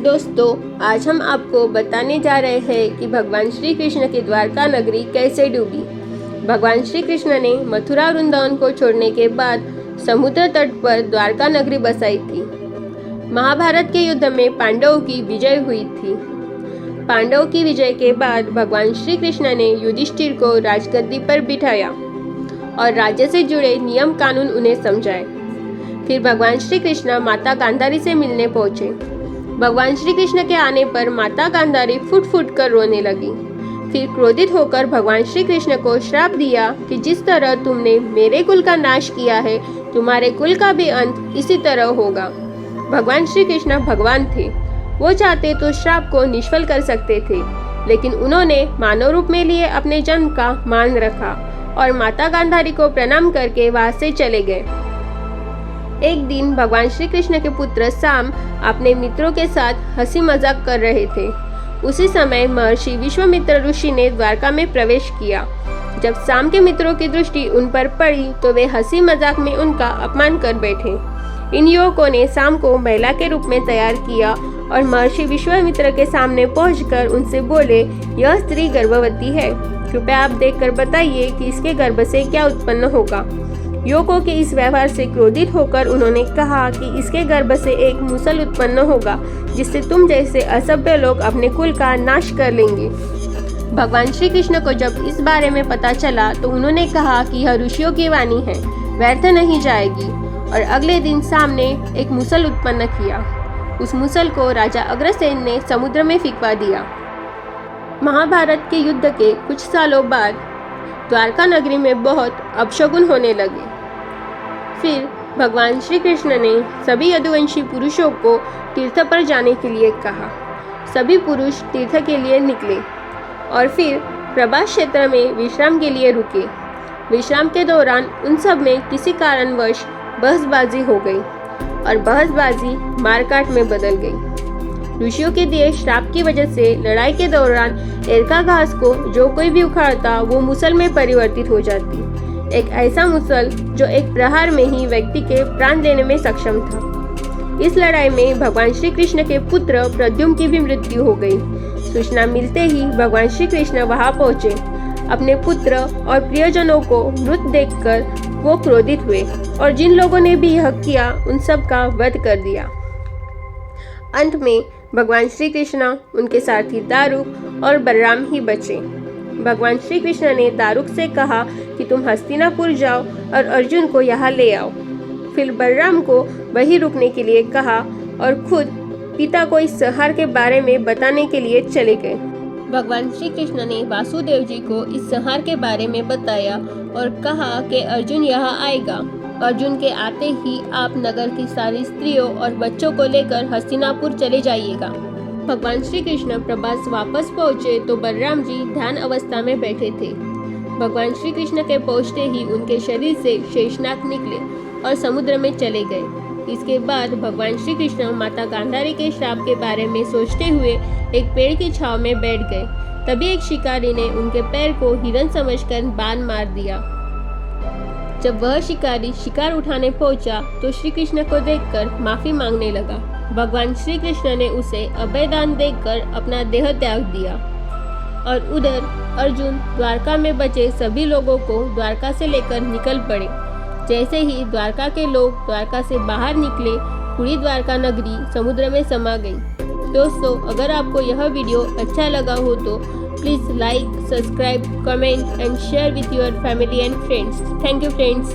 दोस्तों, आज हम आपको बताने जा रहे हैं कि भगवान श्री कृष्ण की द्वारका नगरी कैसे डूबी। भगवान श्री कृष्ण ने मथुरा वृंदावन को छोड़ने के बाद समुद्र तट पर द्वारका नगरी बसाई थी। महाभारत के युद्ध में पांडवों की विजय हुई थी। पांडवों की विजय के बाद भगवान श्री कृष्ण ने युधिष्ठिर को राजगद्दी पर बिठाया और राज्य से जुड़े नियम कानून उन्हें समझाए। फिर भगवान श्री कृष्ण माता गांधारी से मिलने पहुंचे। भगवान श्री कृष्ण के आने पर माता गांधारी फुट फुट कर रोने लगी। फिर क्रोधित होकर भगवान श्री कृष्ण को श्राप दिया कि जिस तरह तुमने मेरे कुल का नाश किया है, तुम्हारे कुल का भी अंत इसी तरह होगा। भगवान श्री कृष्ण भगवान थे। वो चाहते तो श्राप को निष्फल कर सकते थे, लेकिन उन्होंने मानव रूप में लिए अपने जन्म का मान रखा और माता गांधारी को प्रणाम करके वहां से चले गए। एक दिन भगवान श्री कृष्ण के पुत्र साम अपने मित्रों के साथ हंसी मजाक कर रहे थे। उसी समय महर्षि विश्वामित्र ऋषि ने द्वारका में प्रवेश किया। जब साम के मित्रों की दृष्टि उन पर पड़ी तो वे हंसी मजाक में उनका अपमान कर बैठे। इन युवकों ने साम को महिला के रूप में तैयार किया और महर्षि विश्वामित्र के सामने पहुंचकर उनसे बोले, यह स्त्री गर्भवती है, कृपया आप देखकर बताइए कि इसके गर्भ से क्या उत्पन्न होगा। युवकों के इस व्यवहार से क्रोधित होकर उन्होंने कहा कि इसके गर्भ से एक मुसल उत्पन्न होगा, जिससे तुम जैसे असभ्य लोग अपने कुल का नाश कर लेंगे। भगवान श्री कृष्ण को जब इस बारे में पता चला तो उन्होंने कहा कि यह ऋषियों की वाणी है, व्यर्थ नहीं जाएगी। और अगले दिन साम ने एक मुसल उत्पन्न किया। उस मुसल को राजा अग्रसेन ने समुद्र में फेंकवा दिया। महाभारत के युद्ध के कुछ सालों बाद द्वारका नगरी में बहुत अपशगुन होने लगे। फिर भगवान श्री कृष्ण ने सभी यदुवंशी पुरुषों को तीर्थ पर जाने के लिए कहा। सभी पुरुष तीर्थ के लिए निकले और फिर प्रभास क्षेत्र में विश्राम के लिए रुके। विश्राम के दौरान उन सब में किसी कारणवश बहसबाजी हो गई और बहसबाजी मारकाट में बदल गई। ऋषियों के दिए श्राप की वजह से लड़ाई के दौरान एरका घास को जो कोई भी उखाड़ता वो मुसल में परिवर्तित हो जाती। एक ऐसा मुसल जो एक प्रहार में ही व्यक्ति के प्राण लेने में सक्षम था। इस लड़ाई में भगवान श्री कृष्ण के पुत्र प्रद्युम्न की भी मृत्यु हो गई। सूचना मिलते ही भगवान श्री कृष्ण वहां पहुंचे। अपने पुत्र और प्रियजनों को मृत देखकर वो क्रोधित हुए और जिन लोगों ने भी यह किया उन सब का वध कर दिया। अंत में भगवान श्री कृष्ण, उनके सारथी दारुक और बलराम ही बचे। भगवान श्री कृष्ण ने दारुक से कहा कि तुम हस्तिनापुर जाओ और अर्जुन को यहाँ ले आओ। फिर बलराम को वहीं रुकने के लिए कहा और खुद पिता को इस संहार के बारे में बताने के लिए चले गए। भगवान श्री कृष्ण ने वासुदेव जी को इस संहार के बारे में बताया और कहा कि अर्जुन यहाँ आएगा। अर्जुन के आते ही आप नगर की सारी स्त्रियों और बच्चों को लेकर हस्तिनापुर चले जाइएगा। भगवान श्री कृष्ण प्रभास वापस पहुँचे तो बलराम जी ध्यान अवस्था में बैठे थे। भगवान श्री कृष्ण के पहुँचते ही उनके शरीर से शेषनाग निकले और समुद्र में चले गए। इसके बाद भगवान श्री कृष्ण माता गांधारी के श्राप के बारे में सोचते हुए एक पेड़ की छांव में बैठ गए। तभी एक शिकारी ने उनके पैर को हिरन समझकर बाण मार दिया। जब वह शिकारी शिकार उठाने पहुंचा तो श्री कृष्ण को देखकर माफी मांगने लगा। भगवान श्री कृष्ण ने उसे अभयदान देकर अपना देह त्याग दिया और उधर अर्जुन द्वारका में बचे सभी लोगों को द्वारका से लेकर निकल पड़े। जैसे ही द्वारका के लोग द्वारका से बाहर निकले, पूरी द्वारका नगरी समुद्र में समा गई। दोस्तों, अगर आपको यह वीडियो अच्छा लगा हो तो please like, subscribe, comment and share with your family and friends. Thank you friends.